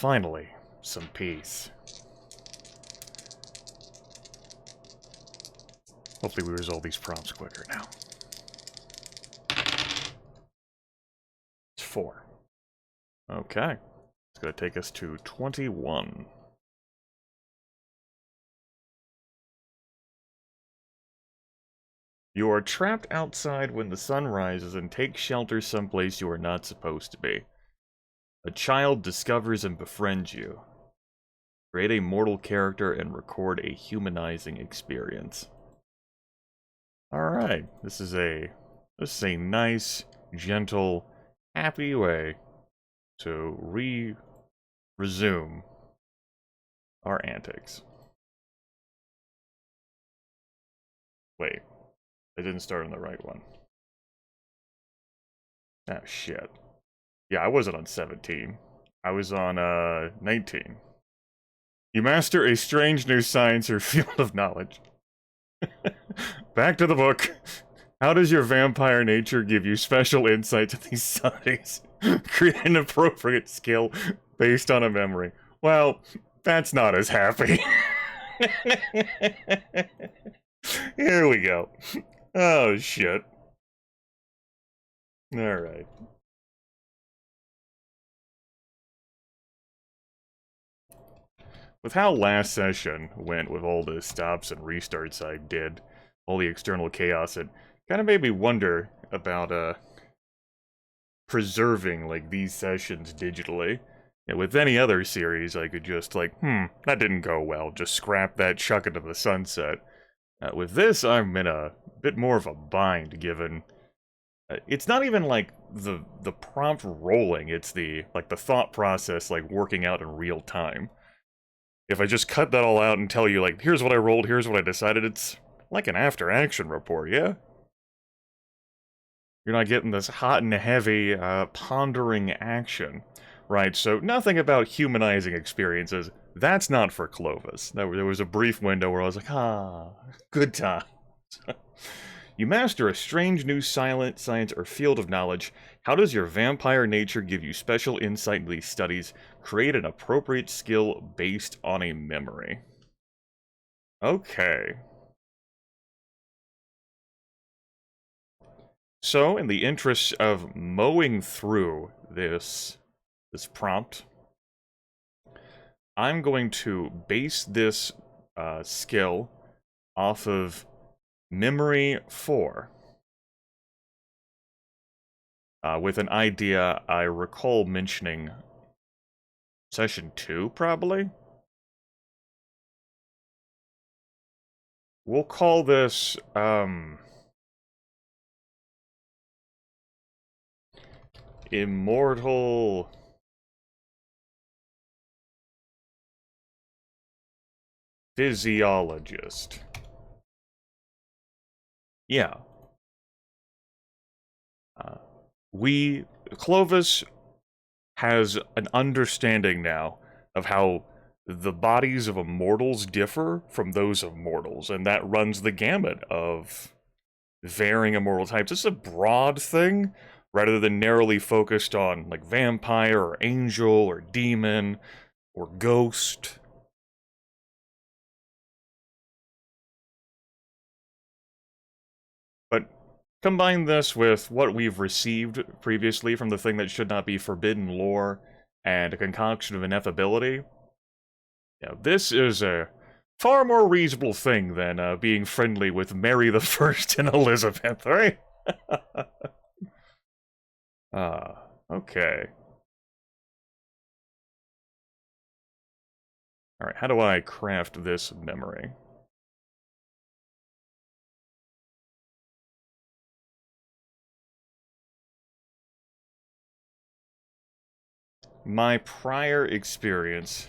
Finally, some peace. Hopefully we resolve these prompts quicker now. It's 4. Okay. It's going to take us to 21. You are trapped outside when the sun rises and take shelter someplace you are not supposed to be. A child discovers and befriends you. Create a mortal character and record a humanizing experience. Alright, this is a nice, gentle, happy way to resume our antics. Wait, I didn't start on the right one. Oh, shit. Yeah, I wasn't on 17. I was on, 19. You master a strange new science or field of knowledge. Back to the book. How does your vampire nature give you special insight to these studies? Create an appropriate skill based on a memory. Well, that's not as happy. Here we go. Oh, shit. Alright. With how last session went with all the stops and restarts I did, all the external chaos, it kind of made me wonder about, preserving, like, these sessions digitally. And with any other series, I could just, like, that didn't go well, just scrap that, chuck it to the sunset. With this, I'm in a bit more of a bind, given... it's not even, like, the prompt rolling, it's the thought process, like, working out in real time. If I just cut that all out and tell you, like, here's what I rolled, here's what I decided, it's like an after-action report, yeah? You're not getting this hot and heavy, pondering action. Right, so nothing about humanizing experiences. That's not for Clovis. There was a brief window where I was like, good times. You master a strange new science or field of knowledge. How does your vampire nature give you special insight into these studies? Create an appropriate skill based on a memory. Okay. So, in the interest of mowing through this prompt, I'm going to base this skill off of Memory 4. With an idea I recall mentioning session 2, probably? We'll call this, Immortal... Physiologist. Yeah. Clovis has an understanding now of how the bodies of immortals differ from those of mortals, and that runs the gamut of varying immortal types. It's a broad thing, rather than narrowly focused on, like, vampire, or angel, or demon, or ghost. But combine this with what we've received previously from the thing that should not be forbidden lore, and a concoction of ineffability. Yeah, this is a far more reasonable thing than being friendly with Merrie the First and Elizabeth, right? Okay. Alright, how do I craft this memory? My prior experience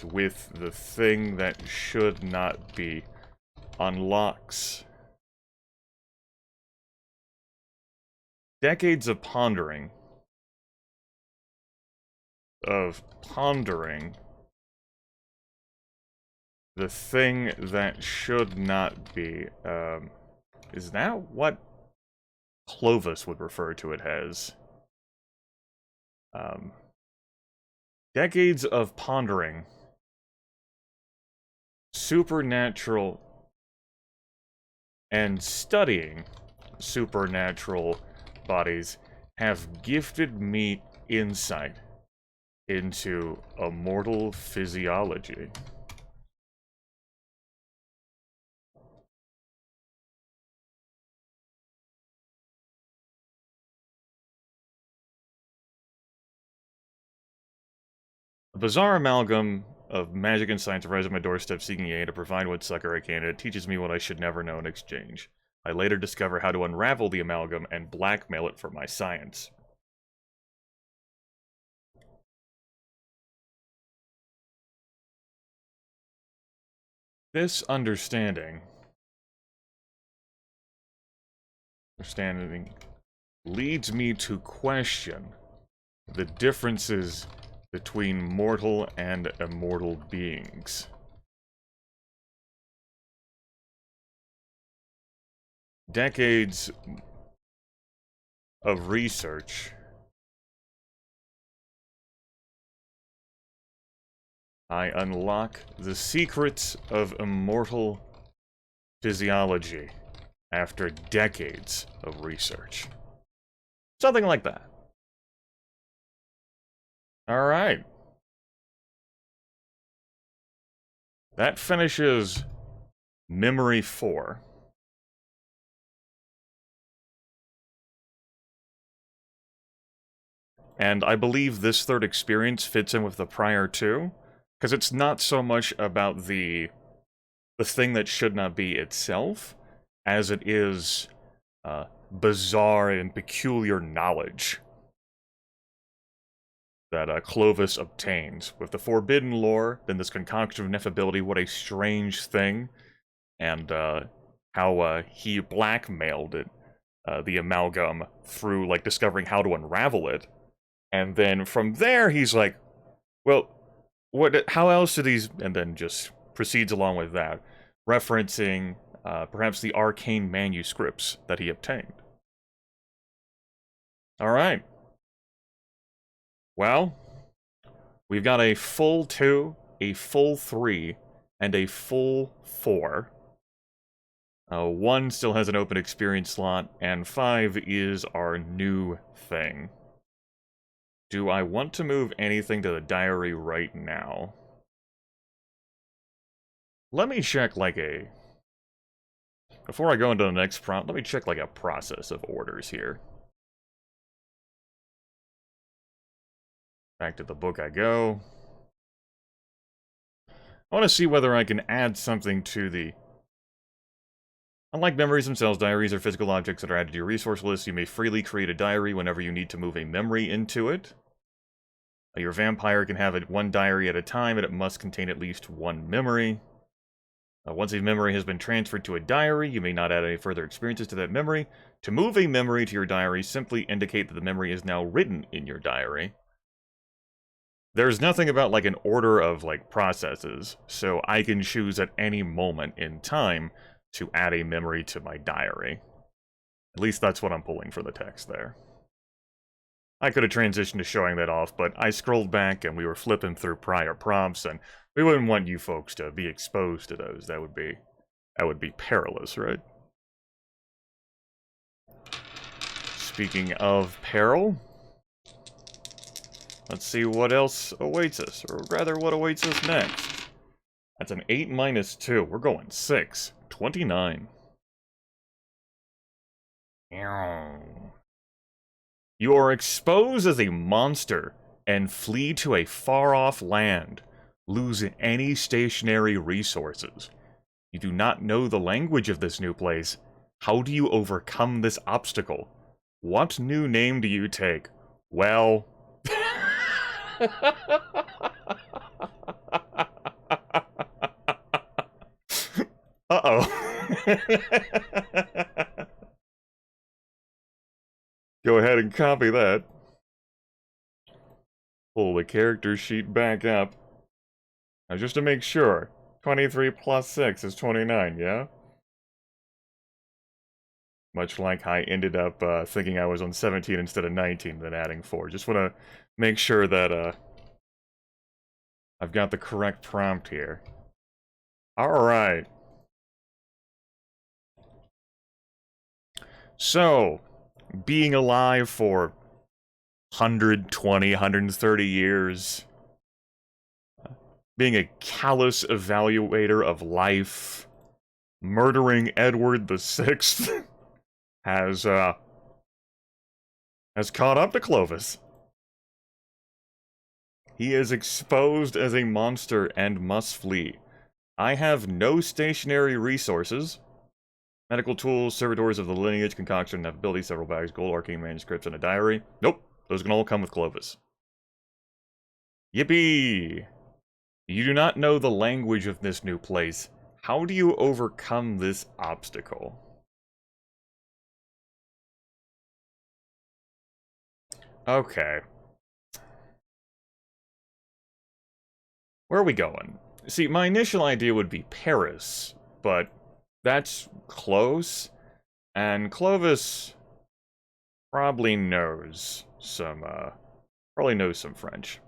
with the thing that should not be unlocks decades of pondering the thing that should not be. Is that what Clovis would refer to it as? Decades of pondering supernatural and studying supernatural bodies have gifted me insight into immortal physiology. A bizarre amalgam of magic and science arrives at my doorstep seeking aid to provide what succor I can, and it teaches me what I should never know in exchange. I later discover how to unravel the amalgam and blackmail it for my science. This understanding leads me to question the differences between mortal and immortal beings. Decades of research I unlock the secrets of immortal physiology after decades of research. Something like that. Alright. That finishes Memory 4. And I believe this third experience fits in with the prior two, because it's not so much about the thing that should not be itself, as it is bizarre and peculiar knowledge that Clovis obtains. With the forbidden lore, then this concoction of ineffability, what a strange thing, and how he blackmailed it, the amalgam, through, like, discovering how to unravel it. And then from there, he's like, well, how else do these... And then just proceeds along with that, referencing perhaps the arcane manuscripts that he obtained. Alright. Well, we've got a full 2, a full 3, and a full 4. 1 still has an open experience slot, and 5 is our new thing. Do I want to move anything to the diary right now? Let me check, like, before I go into the next prompt, let me check, like, a process of orders here. Back to the book I go. I want to see whether I can add something to the... Unlike memories themselves, diaries are physical objects that are added to your resource list. You may freely create a diary whenever you need to move a memory into it. Your vampire can have one diary at a time, and it must contain at least 1 memory. Once a memory has been transferred to a diary, you may not add any further experiences to that memory. To move a memory to your diary, simply indicate that the memory is now written in your diary. There's nothing about, like, an order of, like, processes, so I can choose at any moment in time to add a memory to my diary. At least that's what I'm pulling for the text there. I could have transitioned to showing that off, but I scrolled back and we were flipping through prior prompts, and we wouldn't want you folks to be exposed to those. That would be perilous, right? Speaking of peril, let's see what else awaits us, or rather, what awaits us next. That's an 8 minus 2. We're going 6. 29. You are exposed as a monster and flee to a far-off land. Lose any stationary resources. You do not know the language of this new place. How do you overcome this obstacle? What new name do you take? Well... Uh-oh. Go ahead and copy that. Pull the character sheet back up. Now, just to make sure, 23 plus 6 is 29, yeah? Much like I ended up thinking I was on 17 instead of 19, then adding 4. Just want to make sure that I've got the correct prompt here. Alright. So, being alive for 120, 130 years, being a callous evaluator of life, murdering Edward VI has caught up to Clovis. He is exposed as a monster and must flee. I have no stationary resources. Medical tools, servitors of the lineage, concoction, ability, several bags, gold, arcane manuscripts, and a diary. Nope, those can all come with Clovis. Yippee! You do not know the language of this new place. How do you overcome this obstacle? Okay. Where are we going? See, my initial idea would be Paris, but that's close, and Clovis probably knows some French.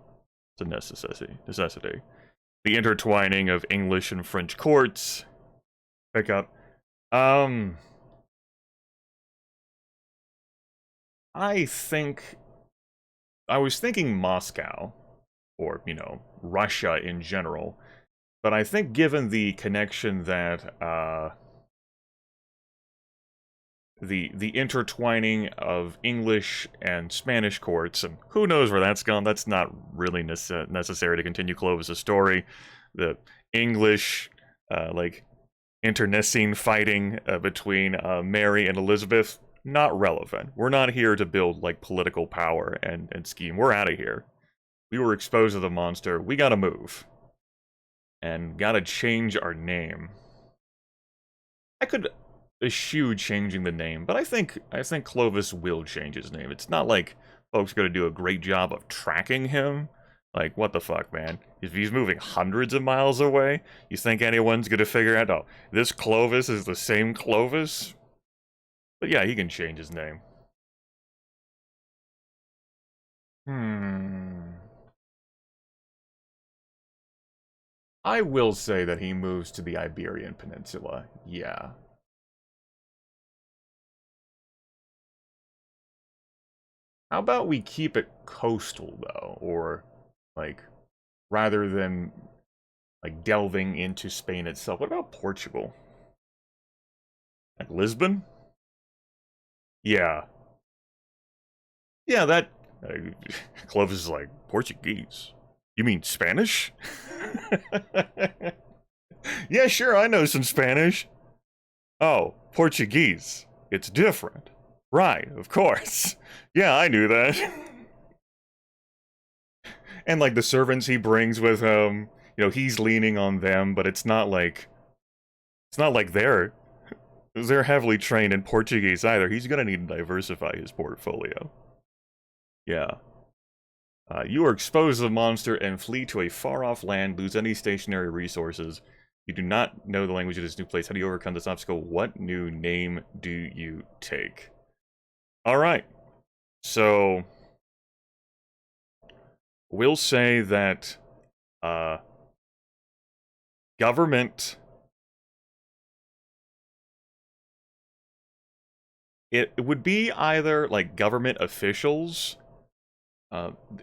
It's a necessity. The intertwining of English and French courts. Pick up. I was thinking Moscow, or, you know, Russia in general, but I think given the connection that, the intertwining of English and Spanish courts, and who knows where that's gone, that's not really necessary to continue Clovis' story. The English, like, internecine fighting between Mary and Elizabeth, not relevant. We're not here to build, like, political power and scheme. We're out of here. We were exposed to the monster. We gotta move. And gotta change our name. I could eschew changing the name, but I think Clovis will change his name. It's not like folks are gonna do a great job of tracking him. Like, what the fuck, man? If he's moving hundreds of miles away, you think anyone's gonna figure out, oh, this Clovis is the same Clovis? But yeah, he can change his name. I will say that he moves to the Iberian Peninsula, yeah. How about we keep it coastal, though? Or, like, rather than, like, delving into Spain itself. What about Portugal? Like, Lisbon? Yeah. Yeah, that... Clovis is like, Portuguese? You mean Spanish? Yeah, sure, I know some Spanish. Oh, Portuguese. It's different. Right, of course. Yeah, I knew that. And, like, the servants he brings with him, you know, he's leaning on them, but it's not like they're heavily trained in Portuguese either. He's gonna need to diversify his portfolio. Yeah. You are exposed to the monster and flee to a far-off land, lose any stationary resources. You do not know the language of this new place. How do you overcome this obstacle? What new name do you take? Alright. So, we'll say that, government... It would be either, like, government officials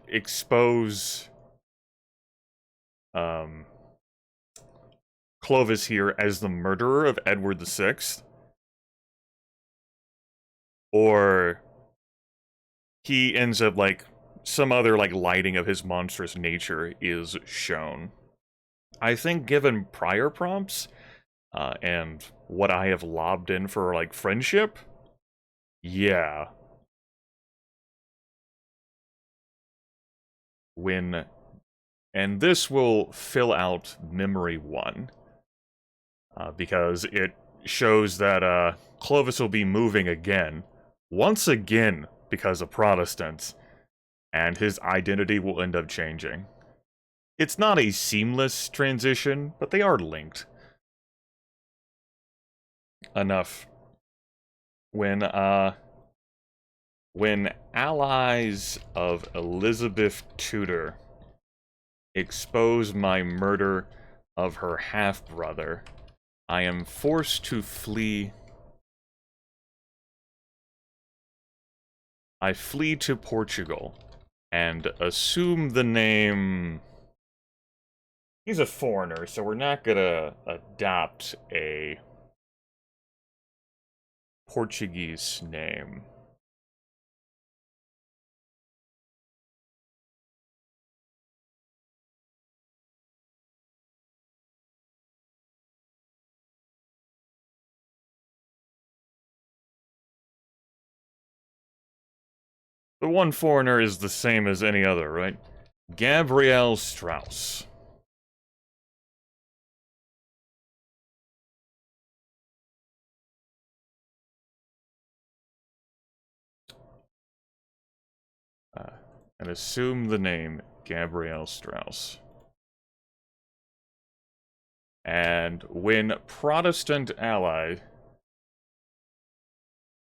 expose Clovis here as the murderer of Edward VI, or he ends up, like, some other, like, lighting of his monstrous nature is shown. I think given prior prompts, and what I have lobbed in for, like, friendship, yeah. And this will fill out Memory 1. Because it shows that, Clovis will be moving again. Once again, because of Protestants. And his identity will end up changing. It's not a seamless transition, but they are linked. Enough. When allies of Elizabeth Tudor expose my murder of her half-brother. I am forced to flee. I flee to Portugal and assume the name... He's a foreigner, so we're not gonna adopt a Portuguese name. The one foreigner is the same as any other, right? Gabriel Strauss. And assume the name Gabriel Strauss. And when Protestant ally...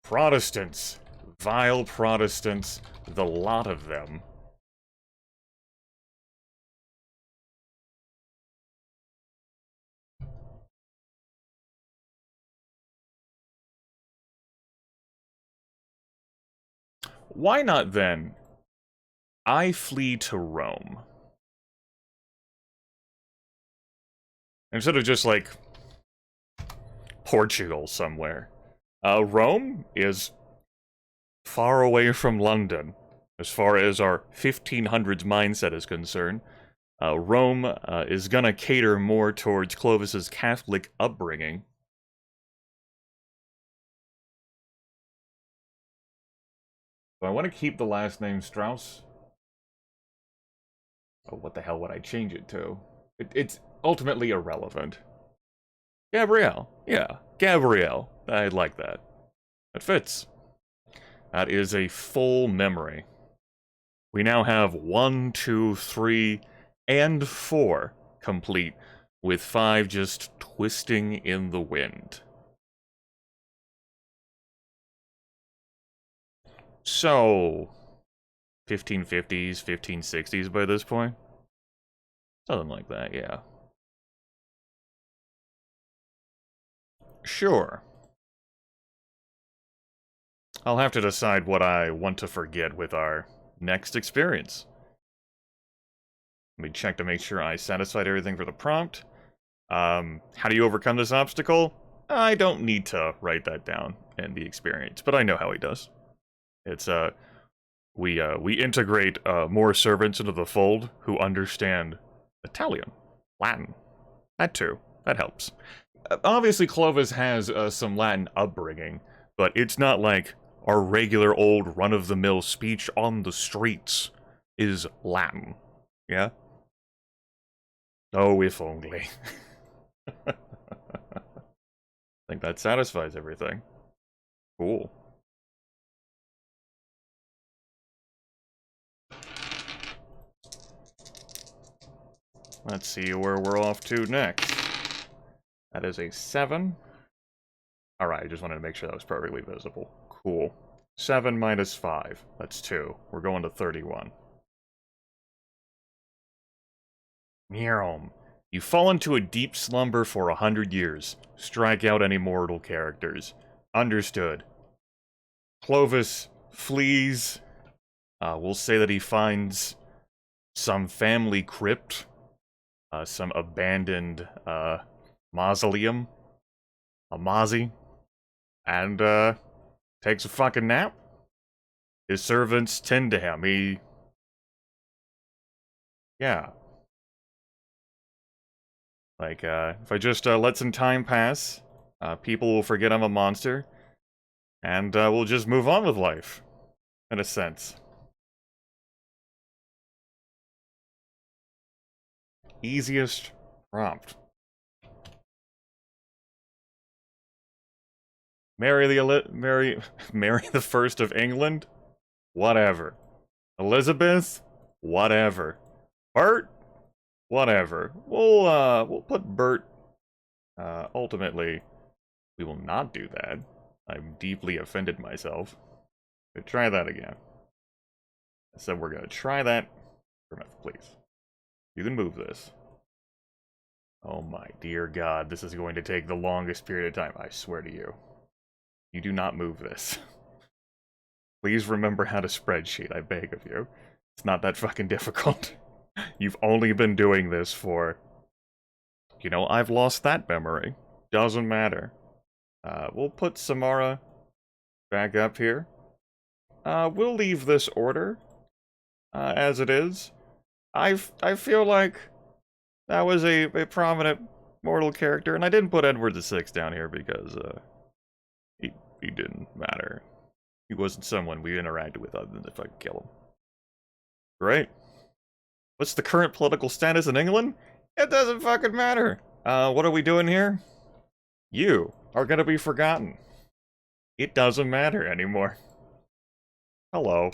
Protestants! Vile Protestants, the lot of them. Why not then? I flee to Rome. Instead of just, like, Portugal somewhere. Rome is far away from London, as far as our 1500s mindset is concerned. Rome is gonna cater more towards Clovis's Catholic upbringing. Do I want to keep the last name Strauss? Oh, what the hell would I change it to? It's ultimately irrelevant. Gabrielle. Yeah, Gabrielle. I like that. That fits. That is a full memory. We now have 1, 2, 3, and 4 complete, with 5 just twisting in the wind. So, 1550s, 1560s by this point? Something like that, yeah. Sure. I'll have to decide what I want to forget with our next experience. Let me check to make sure I satisfied everything for the prompt. How do you overcome this obstacle? I don't need to write that down in the experience, but I know how he does. It's, we integrate, more servants into the fold who understand Italian, Latin. That too. That helps. Obviously, Clovis has, some Latin upbringing, but it's not like our regular old run-of-the-mill speech on the streets is Latin. Yeah? Oh, if only. I think that satisfies everything. Cool. Let's see where we're off to next. That is a 7. Alright, I just wanted to make sure that was perfectly visible. Cool. 7 minus 5. That's 2. We're going to 31. Meow. You fall into a deep slumber for 100 years. Strike out any mortal characters. Understood. Clovis flees. We'll say that he finds some family crypt. Some abandoned, mausoleum. A mausie. And, takes a fucking nap. His servants tend to him. Yeah. Like, if I just, let some time pass, people will forget I'm a monster, and, we'll just move on with life. In a sense. Easiest prompt. Merrie the First of England? Whatever. Elizabeth? Whatever. Bert? Whatever. We'll put Bert. Ultimately, we will not do that. I'm deeply offended myself. But try that again. So we're gonna try that. Grimith, please. You can move this. Oh my dear God, this is going to take the longest period of time, I swear to you. You do not move this. Please remember how to spreadsheet, I beg of you. It's not that fucking difficult. You've only been doing this for... You know, I've lost that memory. Doesn't matter. We'll put Samara back up here. We'll leave this order as it is. I feel like that was a prominent mortal character, and I didn't put Edward VI down here because he didn't matter. He wasn't someone we interacted with other than if I could kill him. Great. What's the current political status in England? It doesn't fucking matter. What are we doing here? You are gonna be forgotten. It doesn't matter anymore. Hello.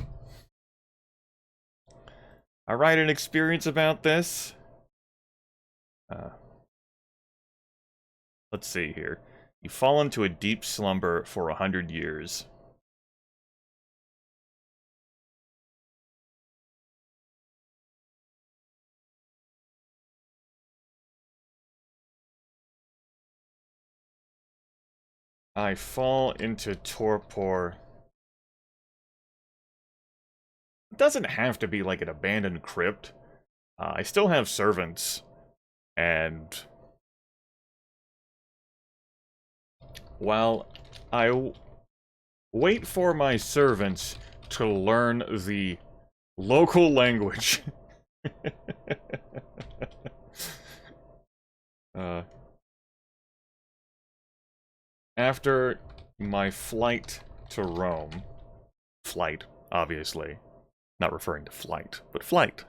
I write an experience about this. Let's see here. You fall into a deep slumber for 100 years. I fall into torpor. It doesn't have to be like an abandoned crypt. I still have servants, and while I wait for my servants to learn the local language, after my flight to Rome, flight, obviously, not referring to flight, but flight,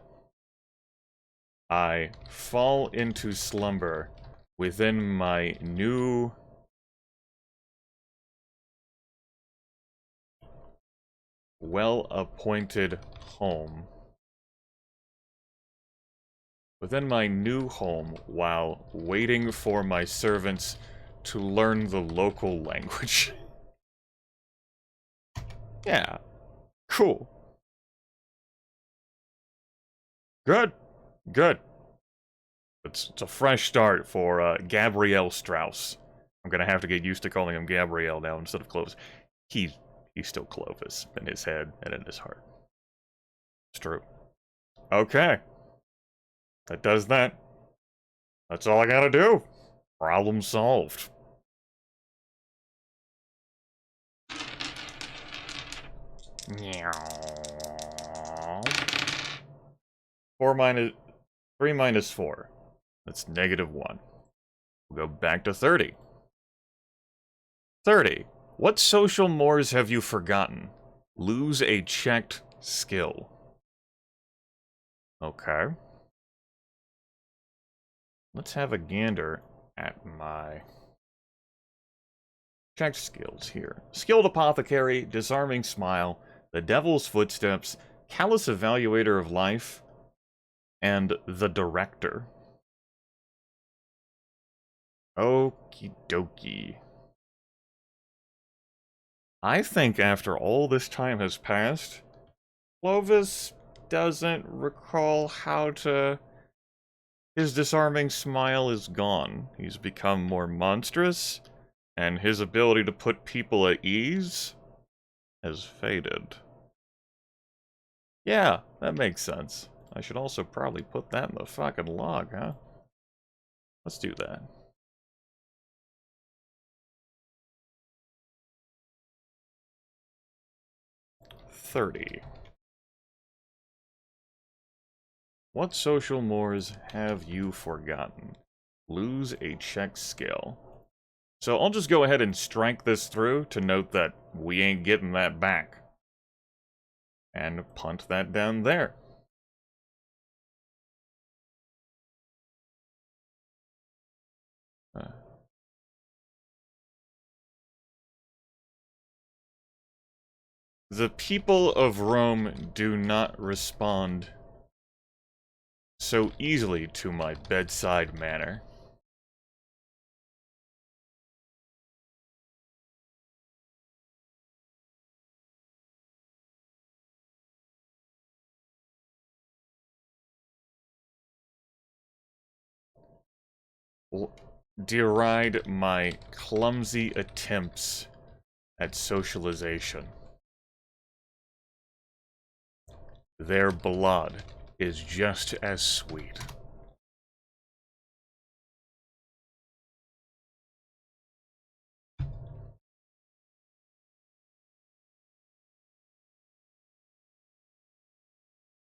I fall into slumber within my new well-appointed home. Within my new home while waiting for my servants to learn the local language. Yeah. Cool. Good. Good. It's a fresh start for Gabriel Strauss. I'm gonna have to get used to calling him Gabriel now instead of Clovis. He's still Clovis in his head and in his heart. It's true. Okay. That does that. That's all I gotta do. Problem solved. Meow. 3 minus 4. That's -1. We'll go back to 30. 30. What social mores have you forgotten? Lose a checked skill. Okay. Let's have a gander at my checked skills here. Skilled Apothecary, Disarming Smile, The Devil's Footsteps, Callous Evaluator of Life, and The Director. Okie dokie. I think after all this time has passed, Clovis doesn't recall how to... His disarming smile is gone. He's become more monstrous, and his ability to put people at ease has faded. Yeah, that makes sense. I should also probably put that in the fucking log, huh? Let's do that. $30. What social mores have you forgotten? Lose a check skill. So I'll just go ahead and strike this through to note that we ain't getting that back. And punt that down there. The people of Rome do not respond so easily to my bedside manner. deride my clumsy attempts at socialization. Their blood is just as sweet.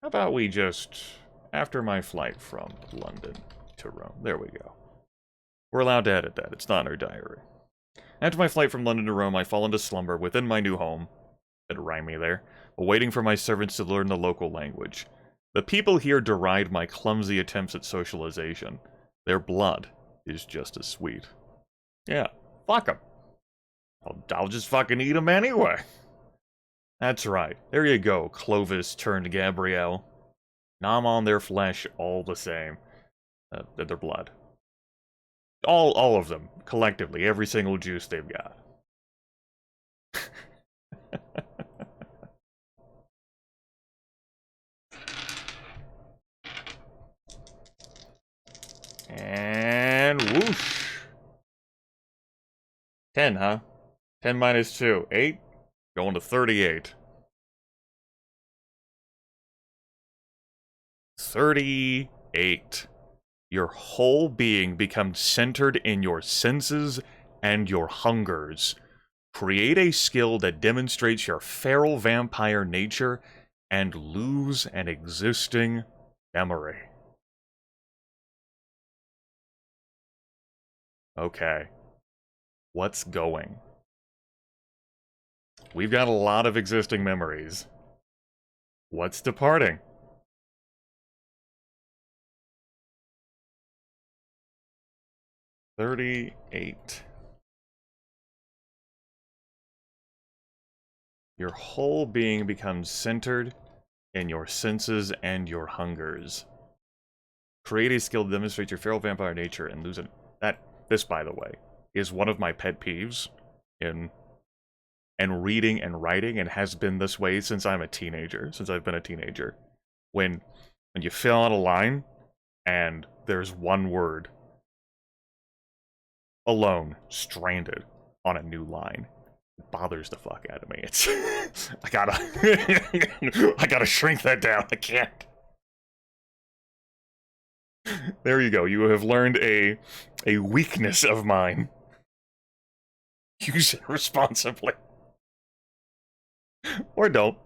How about we just, after my flight from London to Rome, there we go. We're allowed to edit that, it's not in our diary. After my flight from London to Rome, I fall into slumber within my new home. It'd rhyme me there. Waiting for my servants to learn the local language. The people here deride my clumsy attempts at socialization. Their blood is just as sweet. Yeah, fuck them. I'll just fucking eat them anyway. That's right. There you go, Clovis turned Gabrielle. Nom on their flesh all the same. Their blood. All of them, collectively, every single juice they've got. And whoosh. 10, huh? 10 minus 2. 8? Going to 38. 38. Your whole being becomes centered in your senses and your hungers. Create a skill that demonstrates your feral vampire nature and lose an existing memory. Okay. What's going? We've got a lot of existing memories. What's departing? $38. Your whole being becomes centered in your senses and your hungers. Create a skill to demonstrate your feral vampire nature and lose it. This, by the way, is one of my pet peeves in reading and writing, and has been this way since I'm a teenager, since I've been a teenager. When you fill out a line, and there's one word alone, stranded on a new line. It bothers the fuck out of me. It's I gotta shrink that down. I can't. There you go. You have learned a weakness of mine. Use it responsibly. Or don't.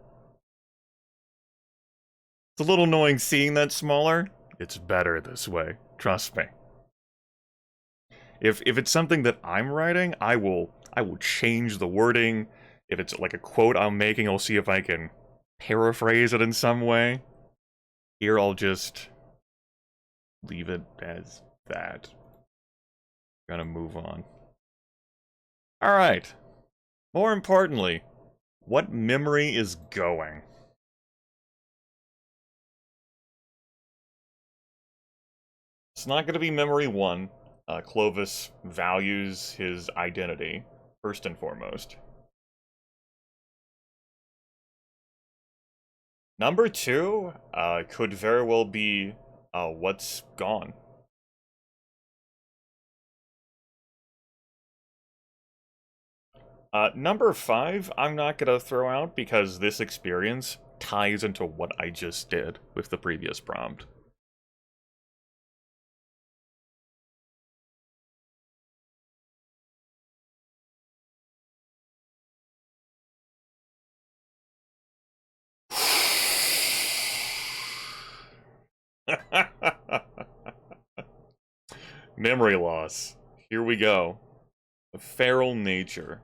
It's a little annoying seeing that smaller. It's better this way. Trust me. If it's something that I'm writing, I will change the wording. If it's like a quote I'm making, I'll see if I can paraphrase it in some way. Here, I'll just leave it as that. Gonna move on. Alright. More importantly, what memory is going? It's not gonna be memory 1. Clovis values his identity, first and foremost. Number 2 could very well be what's gone. Number 5, I'm not gonna throw out because this experience ties into what I just did with the previous prompt. Memory loss. Here we go. The feral nature.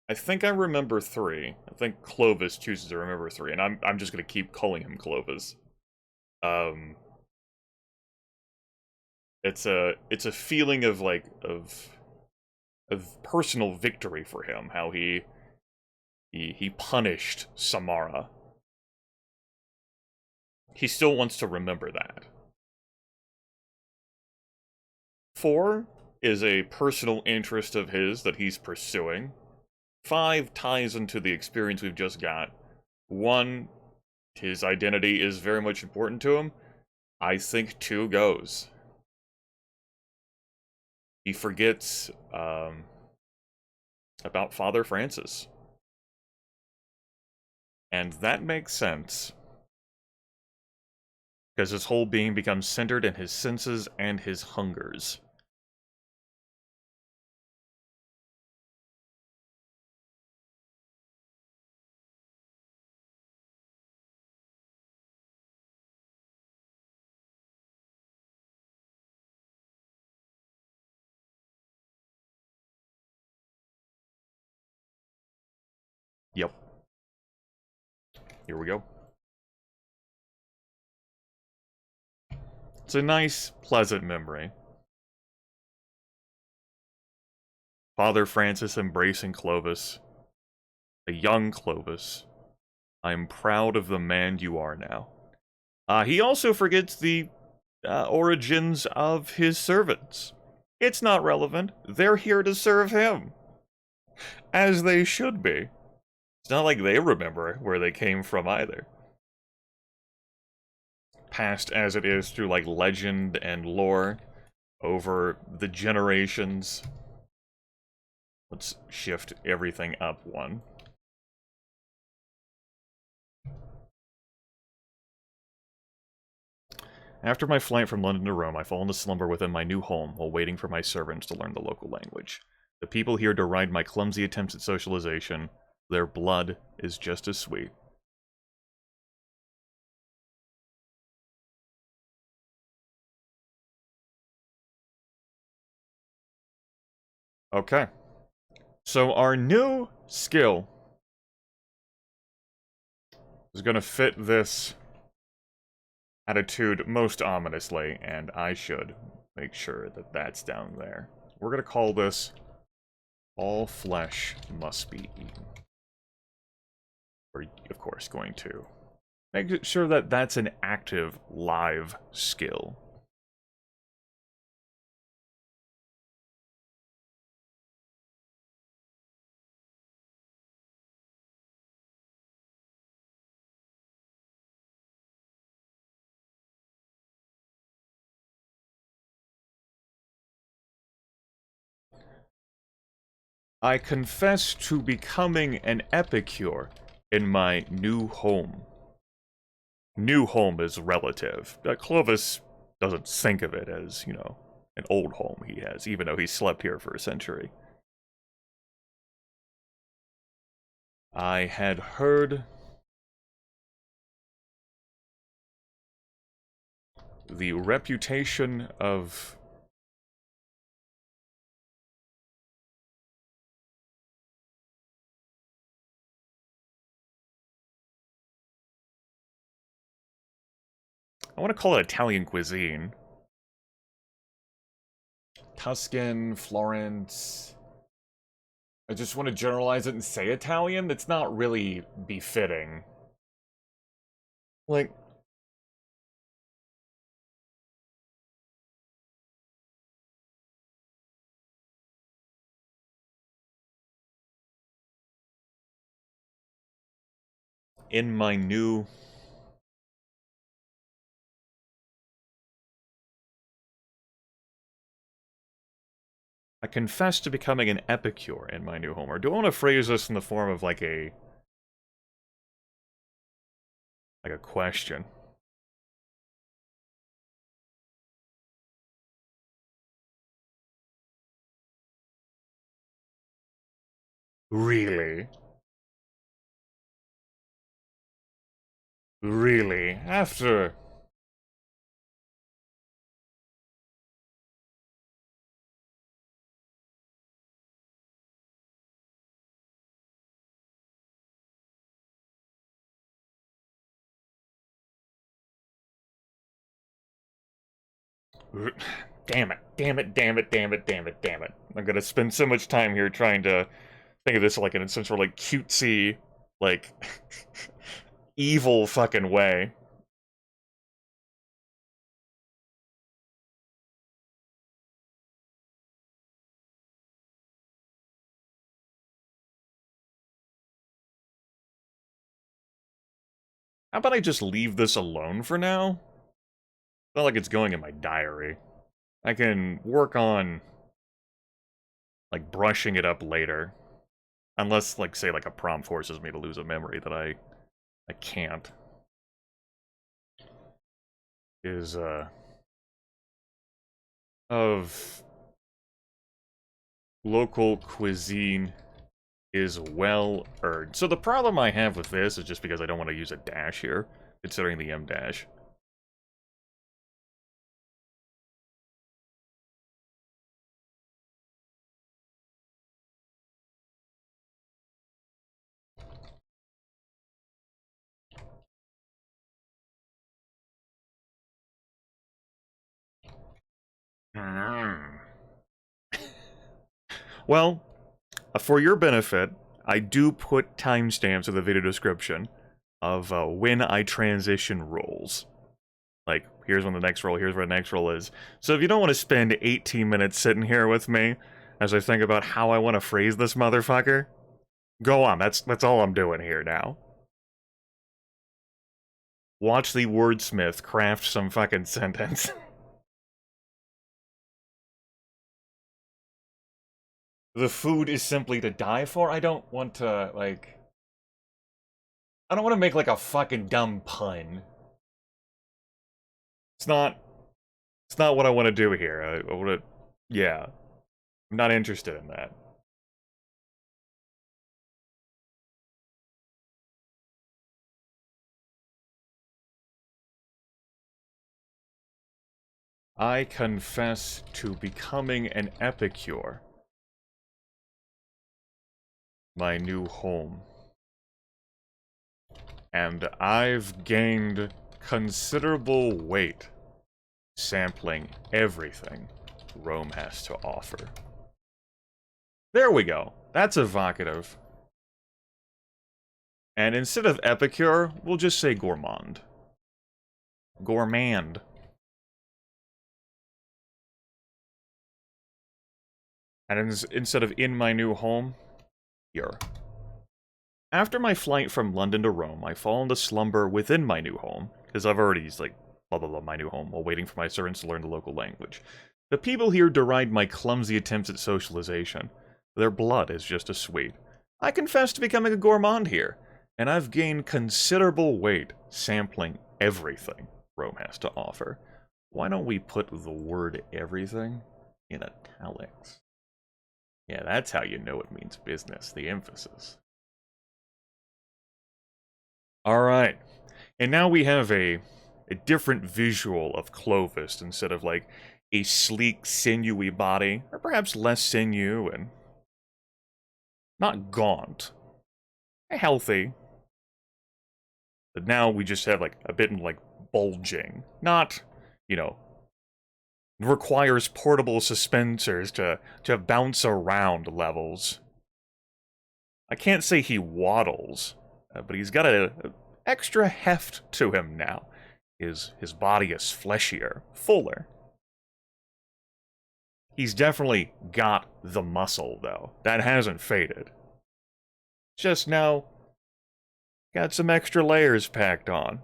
I think I remember 3. I think Clovis chooses to remember 3, and I'm just gonna keep calling him Clovis. It's a feeling of like of personal victory for him. How he punished Samara. he still wants to remember that. 4 is a personal interest of his that he's pursuing. 5 ties into the experience we've just got. 1, his identity is very much important to him. I think 2 goes. He forgets about Father Francis. And that makes sense. Because his whole being becomes centered in his senses and his hungers. Yep. Here we go. It's a nice, pleasant memory. Father Francis embracing Clovis. A young Clovis. I'm proud of the man you are now. He also forgets the origins of his servants. It's not relevant. They're here to serve him. As they should be. It's not like they remember where they came from either. Past as it is through, like, legend and lore over the generations. Let's shift everything up 1. After my flight from London to Rome, I fall into slumber within my new home while waiting for my servants to learn the local language. The people here deride my clumsy attempts at socialization. Their blood is just as sweet. Okay. So our new skill is going to fit this attitude most ominously, and I should make sure that that's down there. We're going to call this All Flesh Must Be Eaten. We're, of course, going to make sure that that's an active, live skill. I confess to becoming an epicure in my new home. New home is relative. Clovis doesn't think of it as, you know, an old home he has, even though he slept here for a century. I had heard the reputation of I want to call it Italian cuisine. Tuscan, Florence. I just want to generalize it and say Italian. That's not really befitting. Like, in my new... I confess to becoming an epicure in my new home. Or do I want to phrase this in the form of like a question? Really? Really? After... Damn it, damn it, damn it, damn it, damn it, damn it. I'm gonna spend so much time here trying to think of this like in some sort of like cutesy, like, evil fucking way. How about I just leave this alone for now? It's not like it's going in my diary. I can work on, like, brushing it up later. Unless, like, say, like, a prompt forces me to lose a memory that I can't. Is, of local cuisine is well earned. So the problem I have with this is just because I don't want to use a dash here, considering the M dash. Well, for your benefit, I do put timestamps in the video description of when I transition roles. Like, here's when the next roll, here's where the next roll is. So if you don't want to spend 18 minutes sitting here with me as I think about how I want to phrase this motherfucker, go on, that's all I'm doing here now. Watch the wordsmith craft some fucking sentence. The food is simply to die for? I don't want to, like... I don't want to make, like, a fucking dumb pun. It's not what I want to do here. I want to... Yeah. I'm not interested in that. I confess to becoming an epicure. My new home. And I've gained considerable weight sampling everything Rome has to offer. There we go. That's evocative. And instead of epicure, we'll just say gourmand. Gourmand. And instead of in my new home, here. After my flight from London to Rome, I fall into slumber within my new home, because I've already, like, blah blah blah, my new home, while waiting for my servants to learn the local language. The people here deride my clumsy attempts at socialization. Their blood is just as sweet. I confess to becoming a gourmand here, and I've gained considerable weight sampling everything Rome has to offer. Why don't we put the word everything in italics? Yeah, that's how you know it means business, the emphasis. Alright, and now we have a different visual of Clovis instead of like a sleek, sinewy body, or perhaps less sinew and not gaunt, healthy. But now we just have like a bit like bulging, not, you know, requires portable suspensors to bounce around levels. I can't say he waddles, but he's got a extra heft to him now. His body is fleshier, fuller. He's definitely got the muscle, though. That hasn't faded. Just now, got some extra layers packed on.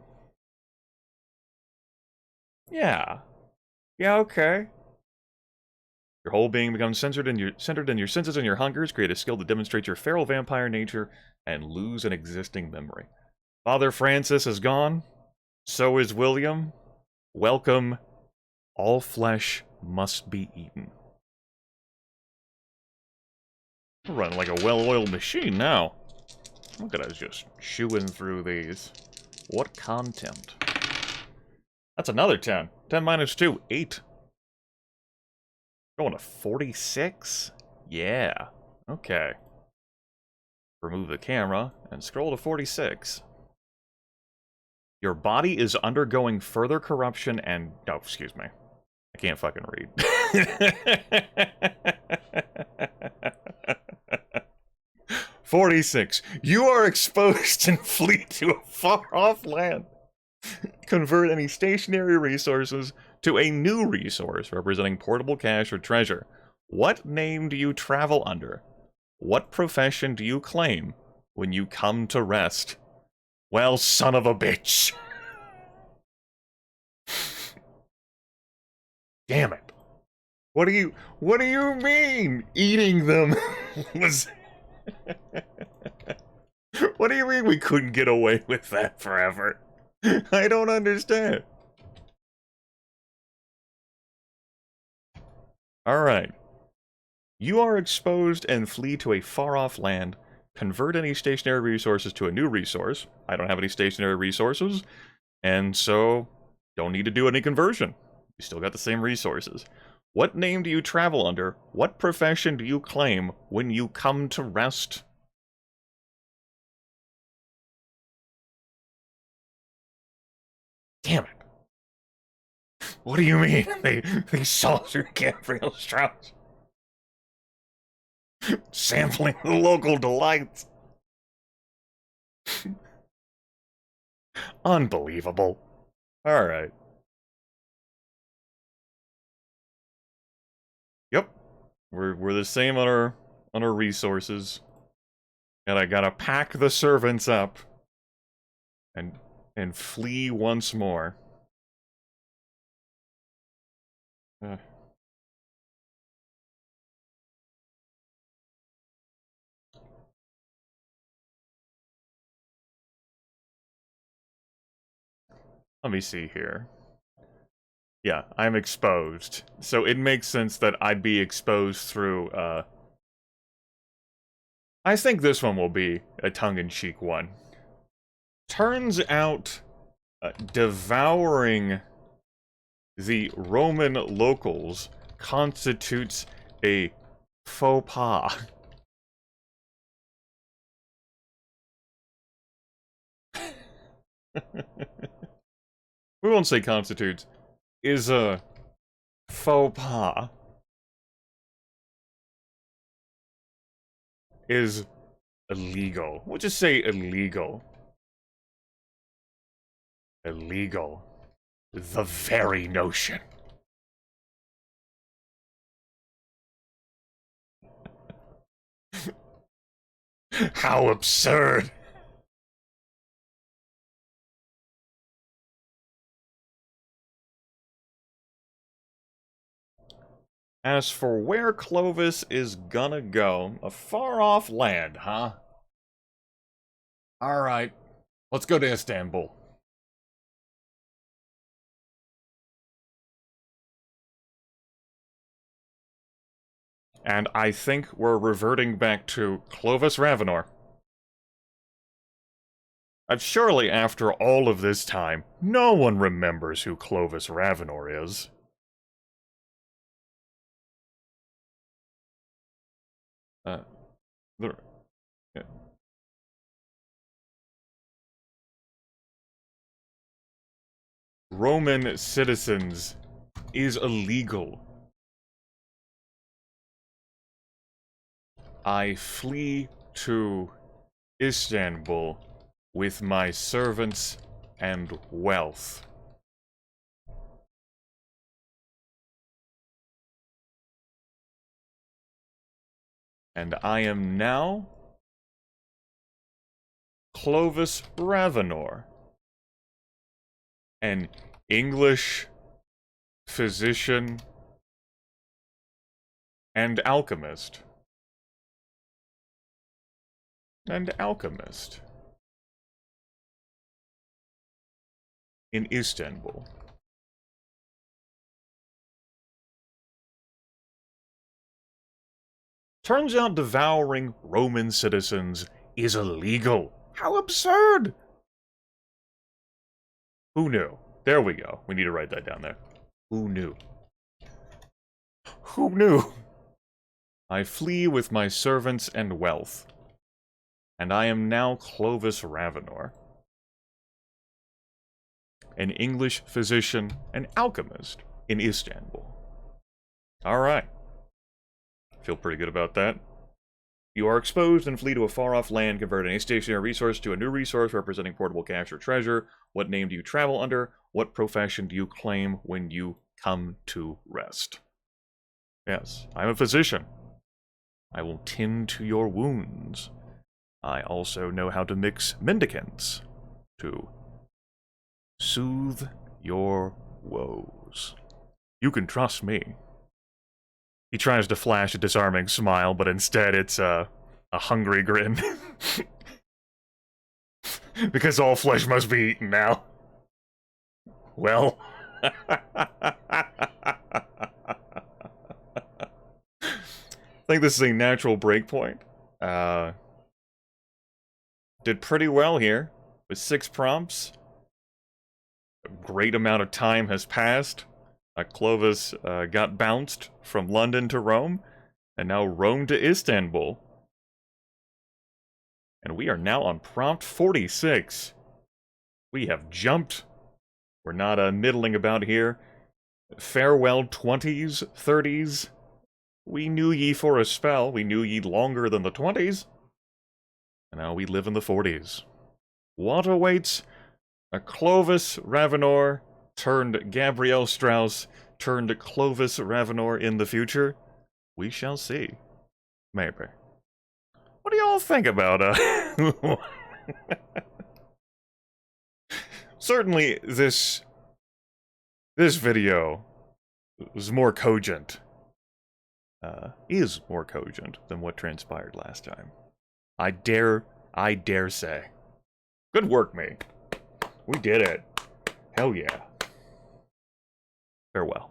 Yeah. Yeah, okay. Your whole being becomes centered in your senses and your hungers. Create a skill to demonstrate your feral vampire nature and lose an existing memory. Father Francis is gone. So is William. Welcome. All flesh must be eaten. We're running like a well-oiled machine now. Look at us just chewing through these. What content? That's another 10. 10 minus 2, 8. Going to 46? Yeah. Okay. Remove the camera and scroll to 46. Your body is undergoing further corruption and... Oh, excuse me. I can't fucking read. 46. You are exposed and flee to a far-off land. Convert any stationary resources to a new resource representing portable cash or treasure. What name do you travel under? What profession do you claim when you come to rest? Well, son of a bitch. Damn it. What do you mean eating them was... What do you mean we couldn't get away with that forever? I don't understand. Alright. You are exposed and flee to a far-off land. Convert any stationary resources to a new resource. I don't have any stationary resources, and so don't need to do any conversion. You still got the same resources. What name do you travel under? What profession do you claim when you come to rest? Damn it. What do you mean? They saw through Gabriel Strauss. Sampling the local delights. Unbelievable. Alright. Yep. We're the same on our resources. And I gotta pack the servants up and flee once more. Let me see here. Yeah, I'm exposed. So it makes sense that I'd be exposed through, I think this one will be a tongue-in-cheek one. Turns out, devouring the Roman locals constitutes a faux pas. We won't say constitutes. Is a faux pas. Is illegal. We'll just say illegal. Illegal. The very notion. How absurd. As for where Clovis is gonna go, a far-off land, huh? Alright, let's go to Istanbul. And I think we're reverting back to Clovis Ravenor. Surely after all of this time, no one remembers who Clovis Ravenor is. Roman citizens is illegal. I flee to Istanbul with my servants and wealth. And I am now Clovis Ravenor, an English physician and alchemist. In Istanbul. Turns out devouring Roman citizens is illegal. How absurd! Who knew? There we go. We need to write that down there. Who knew? Who knew? I flee with my servants and wealth. And I am now Clovis Ravenor, an English physician and alchemist in Istanbul. Alright. Feel pretty good about that. You are exposed and flee to a far-off land, convert any stationary resource to a new resource representing portable cash or treasure. What name do you travel under? What profession do you claim when you come to rest? Yes, I'm a physician. I will tend to your wounds. I also know how to mix mendicants. to soothe your woes. You can trust me. He tries to flash a disarming smile, but instead it's a hungry grin. Because all flesh must be eaten now. Well. I think this is a natural breakpoint. Did pretty well here with 6 prompts. A great amount of time has passed. Clovis got bounced from London to Rome, and now Rome to Istanbul. And we are now on prompt 46. We have jumped. We're not middling about here. Farewell 20s, 30s. We knew ye for a spell. We knew ye longer than the 20s. And now we live in the 40s. What awaits a Clovis Ravenor turned Gabrielle Strauss turned Clovis Ravenor in the future? We shall see. Maybe. What do y'all think about Certainly this video was more cogent. Is more cogent than what transpired last time. I dare say. Good work, me. We did it. Hell yeah. Farewell.